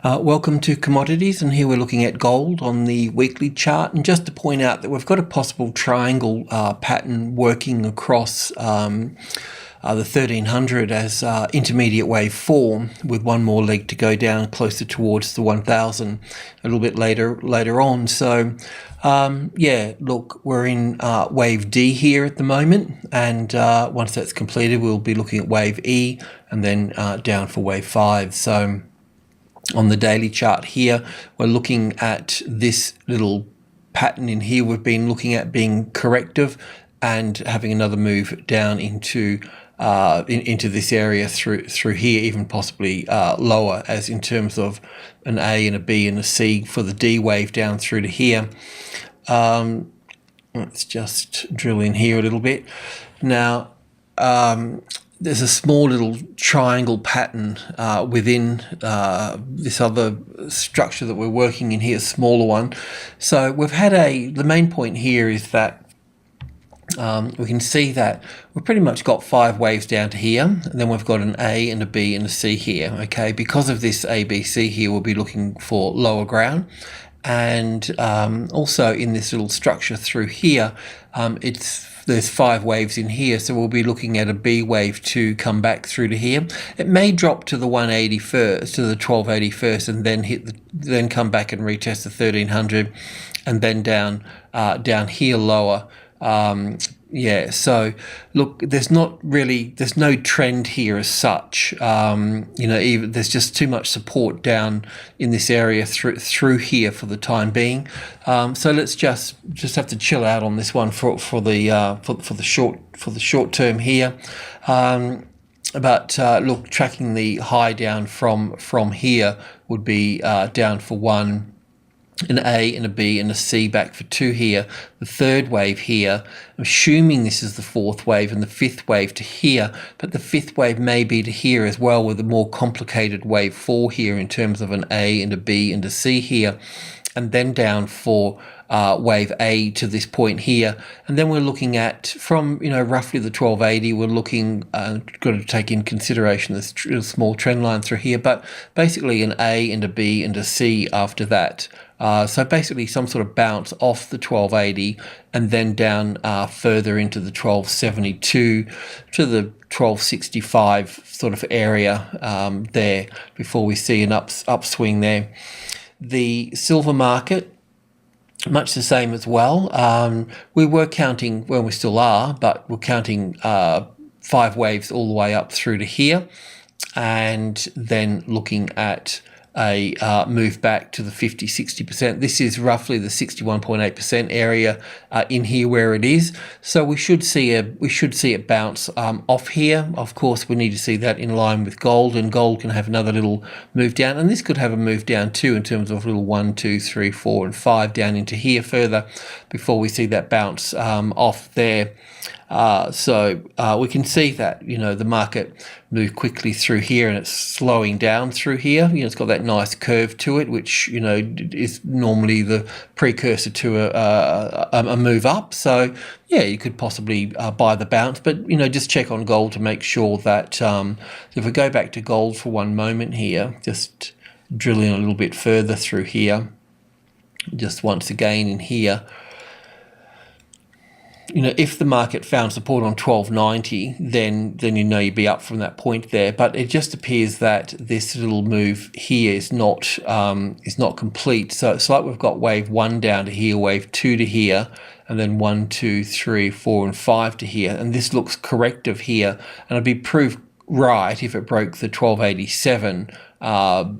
Welcome to Commodities, and here we're looking at gold on the weekly chart. And just to point out that we've got a possible triangle pattern working across the 1300 as intermediate wave 4, with one more leg to go down closer towards the 1000 a little bit later on. So yeah, look, we're in wave D here at the moment, and once that's completed we'll be looking at wave E and then down for wave 5. So on the daily chart here, we're looking at this little pattern in here we've been looking at being corrective and having another move down into this area through here, even possibly lower, as in terms of an A and a B and a C for the D wave down through to here. Let's just drill in here a little bit. Now, there's a small little triangle pattern within this other structure that we're working in here, a smaller one. So we've had the main point here is that we can see that we've pretty much got 5 waves down to here, and then we've got an A and a B and a C here. Okay, because of this ABC here, we'll be looking for lower ground. And also in this little structure through here, there's 5 waves in here, so we'll be looking at a B wave to come back through to here. It may drop to the 180 first, to the 1280 first, and then then come back and retest the 1300, and then down here lower. Yeah, so look, there's no trend here as such. Even there's just too much support down in this area through here for the time being. So let's just have to chill out on this one for the short term here. But look, tracking the high down from here would be down for 1. An A and a B and a C back for 2 here. The third wave here, I'm assuming this is the 4th wave, and the 5th wave to here, but the 5th wave may be to here as well, with a more complicated wave 4 here in terms of an A and a B and a C here, and then down for wave A to this point here. And then we're looking at, from roughly the 1280, we're looking, got to take in consideration this small trend line through here, but basically an A and a B and a C after that. So basically some sort of bounce off the 1280 and then down further into the 1272 to the 1265 sort of area there before we see an upswing there. The silver market, much the same as well. We were counting, well, we still are, but we're counting 5 waves all the way up through to here, and then looking at a move back to the 50-60%. This is roughly the 61.8% area in here where it is. So we should see it bounce off here. Of course, we need to see that in line with gold, and gold can have another little move down, and this could have a move down too in terms of little 1, 2, 3, 4, and 5 down into here further before we see that bounce off there. So we can see that the market moved quickly through here, and it's slowing down through here. It's got that nice curve to it, which is normally the precursor to a move up. So yeah, you could possibly buy the bounce, but just check on gold to make sure that if we go back to gold for one moment here, just drill in a little bit further through here, just once again in here. If the market found support on 1290, then you'd be up from that point there. But it just appears that this little move here is not complete. So it's like we've got wave 1 down to here, wave 2 to here, and then 1, 2, 3, 4, and 5 to here. And this looks corrective here, and it'd be proved right if it broke the 1287,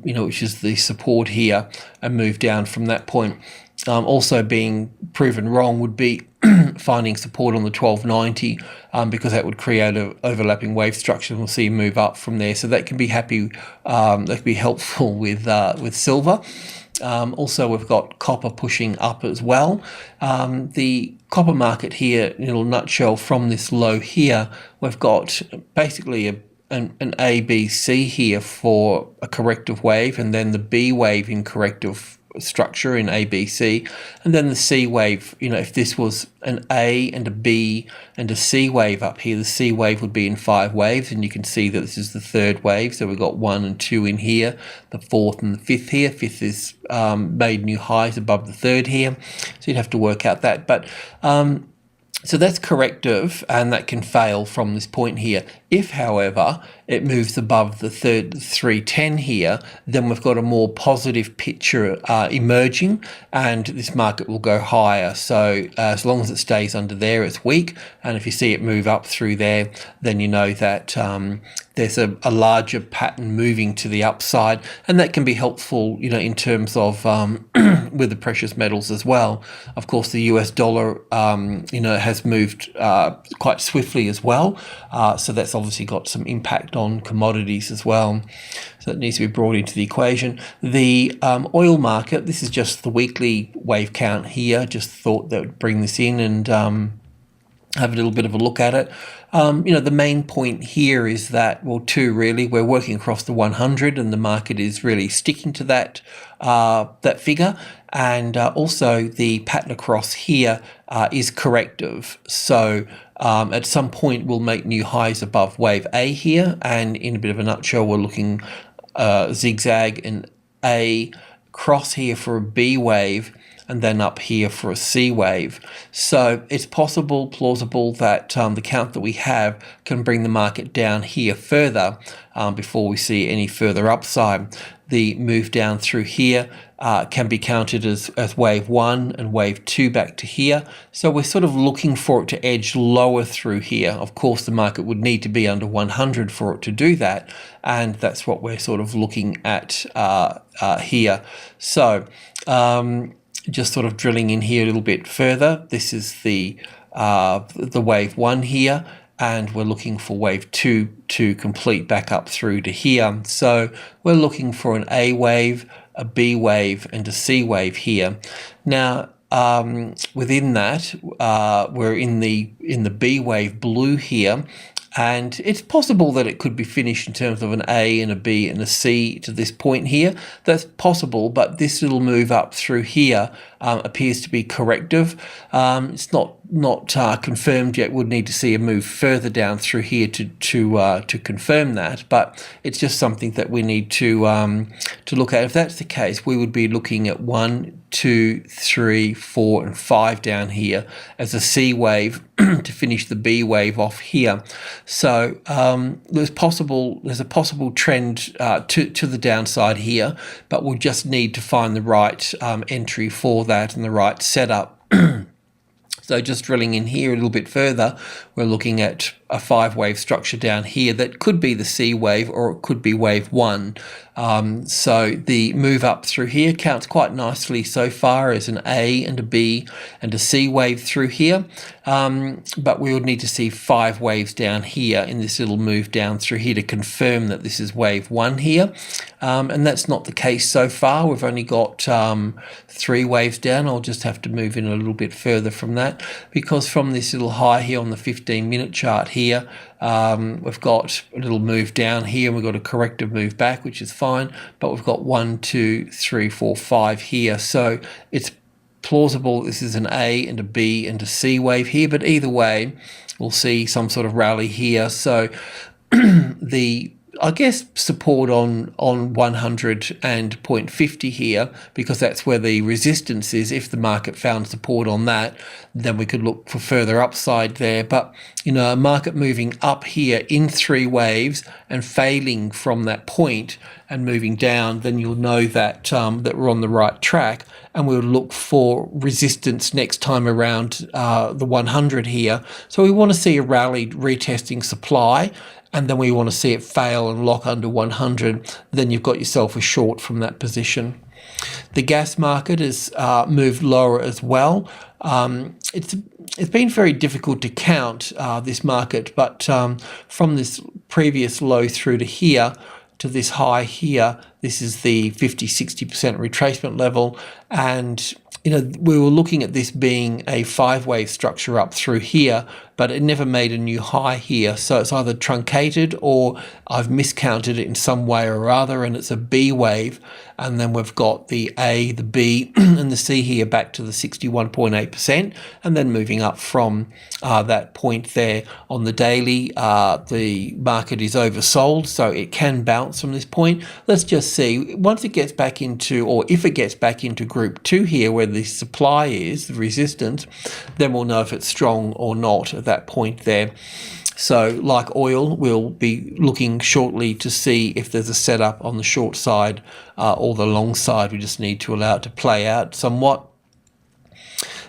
which is the support here, and moved down from that point. Also being proven wrong would be finding support on the 1290, because that would create an overlapping wave structure, and we'll see a move up from there. So that can be helpful with silver. Also, we've got copper pushing up as well. The copper market here, in a nutshell, from this low here, we've got basically an ABC here for a corrective wave, and then the B wave in corrective structure in ABC, and then the C wave, if this was an A and a B and a C wave up here, the C wave would be in 5 waves, and you can see that this is the 3rd wave, so we've got 1 and 2 in here, the 4th and the 5th here. 5th is made new highs above the 3rd here, so you'd have to work out that, but so that's corrective, and that can fail from this point here. If, however, it moves above the 310 here, then we've got a more positive picture emerging, and this market will go higher. So as long as it stays under there, it's weak, and if you see it move up through there, then you know that there's a larger pattern moving to the upside, and that can be helpful, in terms of with the precious metals as well. Of course, the US dollar, has moved quite swiftly as well, so that's obviously got some impact on commodities as well. So that needs to be brought into the equation. The oil market, this is just the weekly wave count here. Just thought that would bring this in and have a little bit of a look at it. The main point here is that, well, really, we're working across the 100, and the market is really sticking to that figure, and also the pattern across here is corrective. So at some point we'll make new highs above wave A here, and in a bit of a nutshell, we're looking zigzag and A cross here for a B wave, and then up here for a C wave. So it's plausible that the count that we have can bring the market down here further before we see any further upside. The move down through here can be counted as wave 1 and wave 2 back to here. So we're sort of looking for it to edge lower through here. Of course, the market would need to be under 100 for it to do that, and that's what we're sort of looking at here. So just sort of drilling in here a little bit further. This is the wave 1 here, and we're looking for wave 2 to complete back up through to here. So we're looking for an A wave, a B wave, and a C wave here. Now, within that, we're in the B wave blue here, and it's possible that it could be finished in terms of an A and a B and a C to this point here. That's possible, but this little move up through here appears to be corrective. It's not confirmed yet. Would need to see a move further down through here to confirm that, but it's just something that we need to look at. If that's the case, we would be looking at 1, 2, 3, 4, and 5 down here as a C wave to finish the B wave off here. So there's a possible trend to the downside here, but we'll just need to find the right entry for that and the right setup. So just drilling in here a little bit further, we're looking at a 5-wave structure down here that could be the C wave, or it could be wave 1. So the move up through here counts quite nicely so far as an A and a B and a C wave through here, but we would need to see 5 waves down here in this little move down through here to confirm that this is wave 1 here, and that's not the case so far. We've only got 3 waves down. I'll just have to move in a little bit further from that, because from this little high here on the 15-minute chart here, we've got a little move down here, and we've got a corrective move back, which is fine, but we've got 1, 2, 3, 4, 5 here. So it's plausible this is an A and a B and a C wave here, but either way, we'll see some sort of rally here. So I guess support on 100 and 0.50 here, because that's where the resistance is. If the market found support on that, then we could look for further upside there. But a market moving up here in 3 waves and failing from that point and moving down, then you'll know that that we're on the right track, and we'll look for resistance next time around the 100 here. So we want to see a rally retesting supply, and then we want to see it fail and lock under 100, then you've got yourself a short from that position. The gas market has moved lower as well. It's been very difficult to count this market, but from this previous low through to here, to this high here, this is the 50-60% retracement level, and we were looking at this being a 5-wave structure up through here, but it never made a new high here. So it's either truncated or I've miscounted it in some way or other, and it's a B wave. And then we've got the A, the B, and the C here back to the 61.8%, and then moving up from that point there on the daily. The market is oversold, so it can bounce from this point. Let's just see, once it gets back into, or if it gets back into group 2 here, where the supply is, the resistance, then we'll know if it's strong or not at that point there. So like oil, we'll be looking shortly to see if there's a setup on the short side or the long side. We just need to allow it to play out somewhat.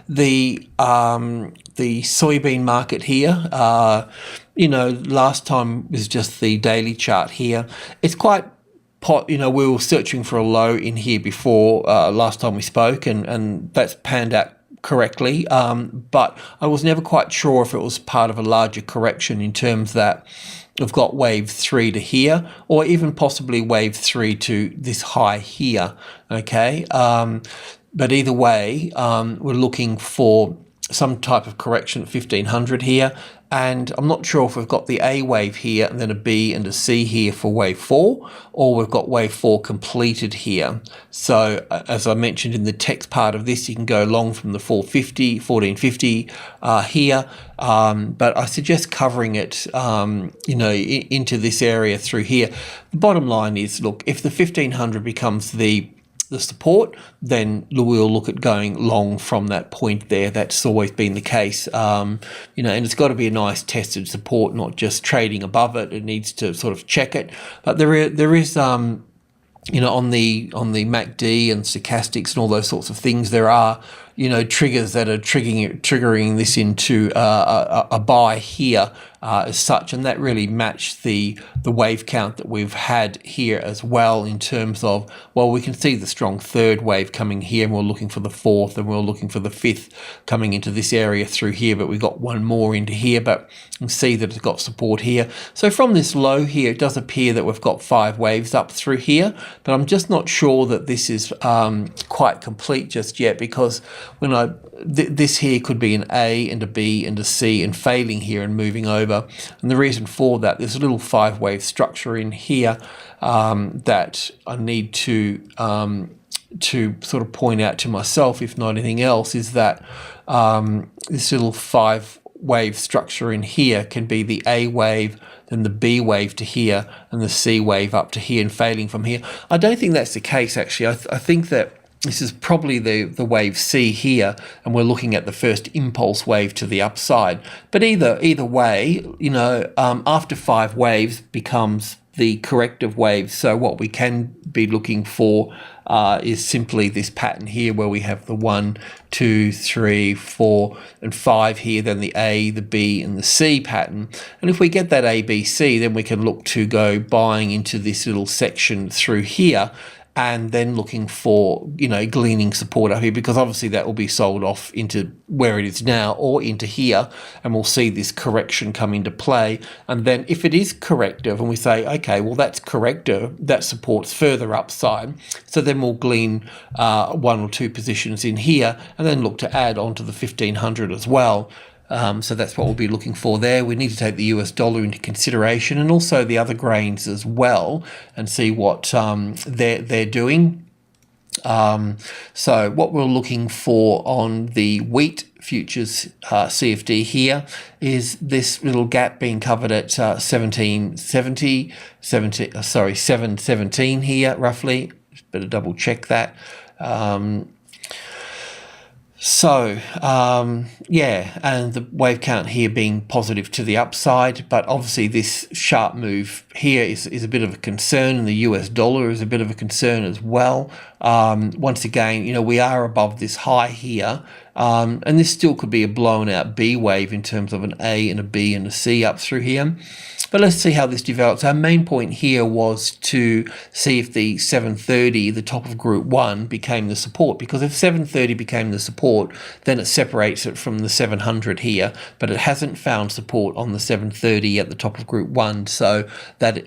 The soybean market here, last time was just the daily chart here. It's quite we were searching for a low in here before last time we spoke, and that's panned out correctly, but I was never quite sure if it was part of a larger correction in terms that we've got wave 3 to here, or even possibly wave 3 to this high here, okay? But either way, we're looking for some type of correction at 1500 here, and I'm not sure if we've got the A wave here and then a B and a C here for wave 4, or we've got wave 4 completed here. So as I mentioned in the text part of this, you can go long from the 1450 here, but I suggest covering it into this area through here. The bottom line is, look, if the 1500 becomes the support, then we'll look at going long from that point there. That's always been the case, and it's got to be a nice tested support, not just trading above it. It needs to sort of check it. But there is on the MACD and stochastics and all those sorts of things, there are triggers that are triggering this into a buy here as such, and that really matched the wave count that we've had here as well, in terms of, well, we can see the strong third wave coming here, and we're looking for the fourth, and we're looking for the fifth coming into this area through here, but we've got one more into here, but you can see that it's got support here. So from this low here, it does appear that we've got 5 waves up through here, but I'm just not sure that this is quite complete just yet, because when this here could be an A and a B and a C, and failing here and moving over. And the reason for that, there's a little 5-wave structure in here that I need to sort of point out to myself, if not anything else, is that this little 5-wave structure in here can be the A wave, then the B wave to here, and the C wave up to here, and failing from here. I don't think that's the case, actually. I think that this is probably the wave C here, and we're looking at the first impulse wave to the upside. But either way, after 5 waves becomes the corrective wave. So what we can be looking for is simply this pattern here, where we have the 1, 2, 3, 4, and 5 here, then the A, the B, and the C pattern. And if we get that A, B, C, then we can look to go buying into this little section through here, and then looking for, gleaning support up here, because obviously that will be sold off into where it is now or into here, and we'll see this correction come into play. And then if it is corrective and we say, okay, well, that's corrective, that supports further upside, so then we'll glean 1 or 2 positions in here, and then look to add onto the 1500 as well. So that's what we'll be looking for there. We need to take the US dollar into consideration, and also the other grains as well, and see what they're doing. So what we're looking for on the wheat futures CFD here is this little gap being covered at 717 here roughly. Just better double check that. And the wave count here being positive to the upside, but obviously this sharp move here is a bit of a concern, and the US dollar is a bit of a concern as well. Once again, we are above this high here, and this still could be a blown out B wave in terms of an A and a B and a C up through here. But let's see how this develops. Our main point here was to see if the 730, the top of group 1, became the support, because if 730 became the support, then it separates it from the 700 here, but it hasn't found support on the 730 at the top of group 1, so that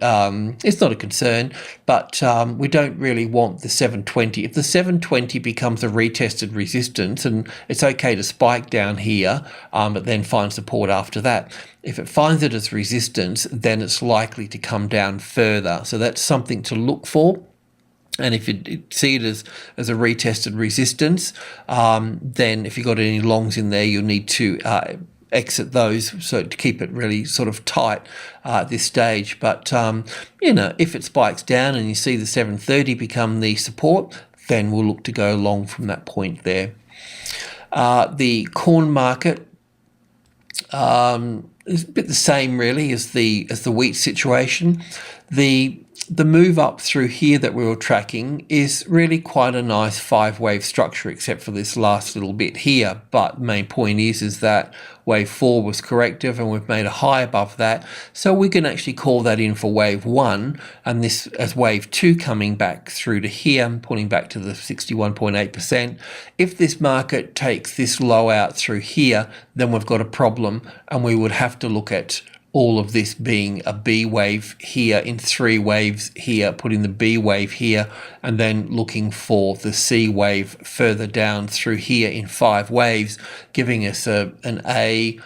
it's not a concern. But we don't really want the 720. If the 720 becomes a retested resistance, and it's it's okay to spike down here, but then find support after that. If it finds it as resistance, then it's likely to come down further. So that's something to look for. And if you see it as a retested resistance, then if you've got any longs in there, you'll need to exit those, so to keep it really sort of tight at this stage. But if it spikes down and you see the 730 become the support, then we'll look to go long from that point there. The corn market is a bit the same really as the wheat situation. The move up through here that we were tracking is really quite a nice 5-wave structure, except for this last little bit here. But the main point is that wave 4 was corrective and we've made a high above that. So we can actually call that in for wave 1, and this as wave 2 coming back through to here, pulling back to the 61.8%. If this market takes this low out through here, then we've got a problem, and we would have to look at all of this being a B wave here in 3 waves here, putting the B wave here, and then looking for the C wave further down through here in 5 waves, giving us an A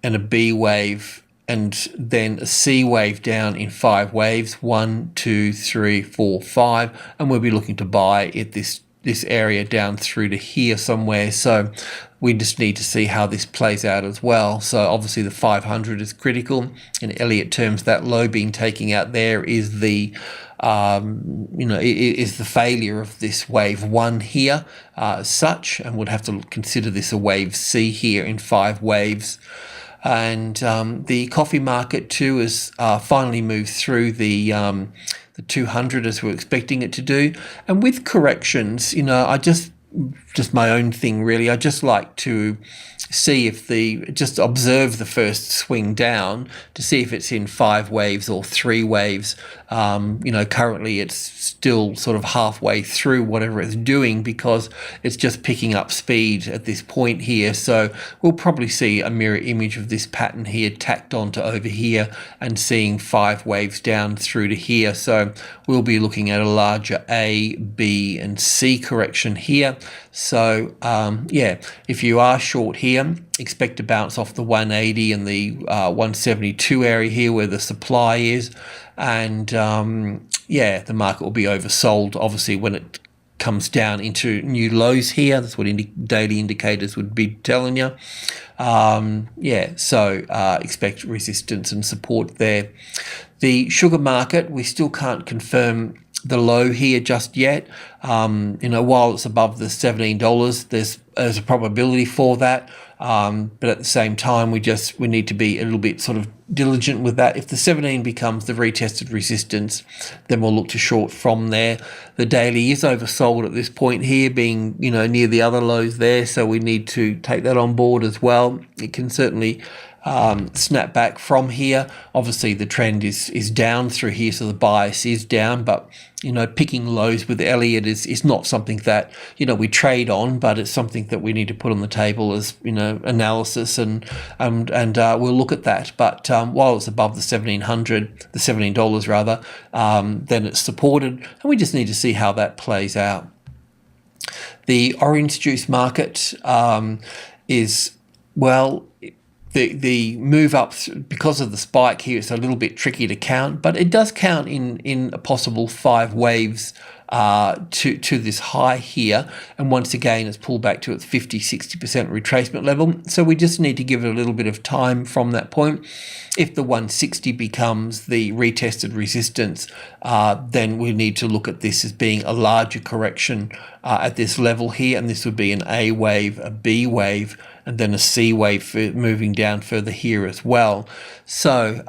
and a B wave, and then a C wave down in 5 waves, 1, 2, 3, 4, 5, and we'll be looking to buy at this area down through to here somewhere. So we just need to see how this plays out as well. So obviously the 500 is critical. In Elliott terms, that low being taking out there is the is the failure of this wave 1 here as such, and would have to consider this a wave C here in 5 waves. And the coffee market too has finally moved through the 200 as we're expecting it to do. And with corrections, I just my own thing really, I just like to see if just observe the first swing down to see if it's in 5 waves or 3 waves. Currently it's still sort of halfway through whatever it's doing, because it's just picking up speed at this point here. So we'll probably see a mirror image of this pattern here tacked onto over here and seeing 5 waves down through to here. So we'll be looking at a larger A, B and C correction here. So if you are short here, expect to bounce off the 180 and the 172 area here where the supply is, and the market will be oversold obviously when it comes down into new lows here. That's what daily indicators would be telling you. Expect resistance and support there. The sugar market, we still can't confirm the low here just yet. While it's above the $17, there's a probability for that. But at the same time, we need to be a little bit sort of diligent with that. If the 17 becomes the retested resistance, then we'll look to short from there. The daily is oversold at this point here, being near the other lows there, so we need to take that on board as well. It can certainly snap back from here. Obviously the trend is down through here, so the bias is down, but picking lows with Elliott is not something that we trade on, but it's something that we need to put on the table as analysis, and we'll look at that. But while it's above the $17 rather, then it's supported, and we just need to see how that plays out. The orange juice market is, well, the move up because of the spike here, it's a little bit tricky to count, but it does count in a possible 5 waves to this high here, and once again it's pulled back to its 50-60% retracement level. So we just need to give it a little bit of time from that point. If the 160 becomes the retested resistance, then we need to look at this as being a larger correction at this level here, and this would be an A wave, a B wave, and then a C wave moving down further here as well. So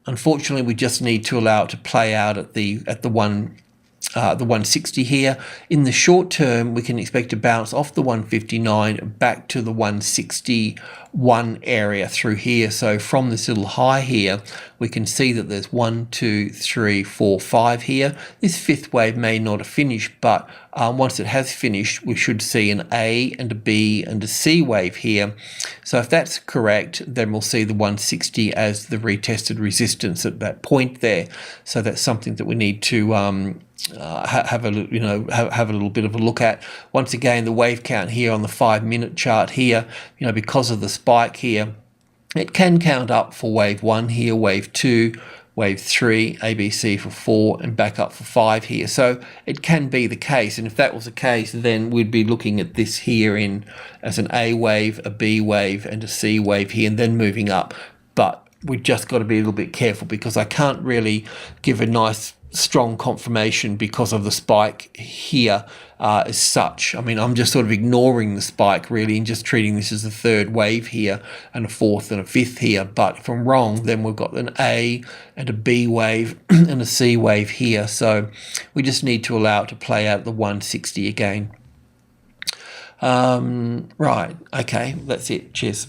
unfortunately, we just need to allow it to play out at the 160 here. In the short term, we can expect to bounce off the 159 back to the 160 one area through here. So from this little high here, we can see that there's 1, 2, 3, 4, 5 here. This fifth wave may not have finished, but once it has finished, we should see an A and a B and a C wave here. So if that's correct, then we'll see the 160 as the retested resistance at that point there. So that's something that we need to have a little bit of a look at. Once again, the wave count here on the 5-minute chart here, because of the spike here, it can count up for wave 1 here, wave 2, wave 3, ABC for 4, and back up for 5 here. So it can be the case, and if that was the case, then we'd be looking at this here as an A wave, a B wave, and a C wave here, and then moving up. But we've just got to be a little bit careful, because I can't really give a nice strong confirmation because of the spike here as such. I mean, I'm just sort of ignoring the spike really and just treating this as a third wave here and a fourth and a fifth here. But if I'm wrong, then we've got an A and a B wave and a C wave here. So we just need to allow it to play out the 160 again. Right, okay, that's it. Cheers.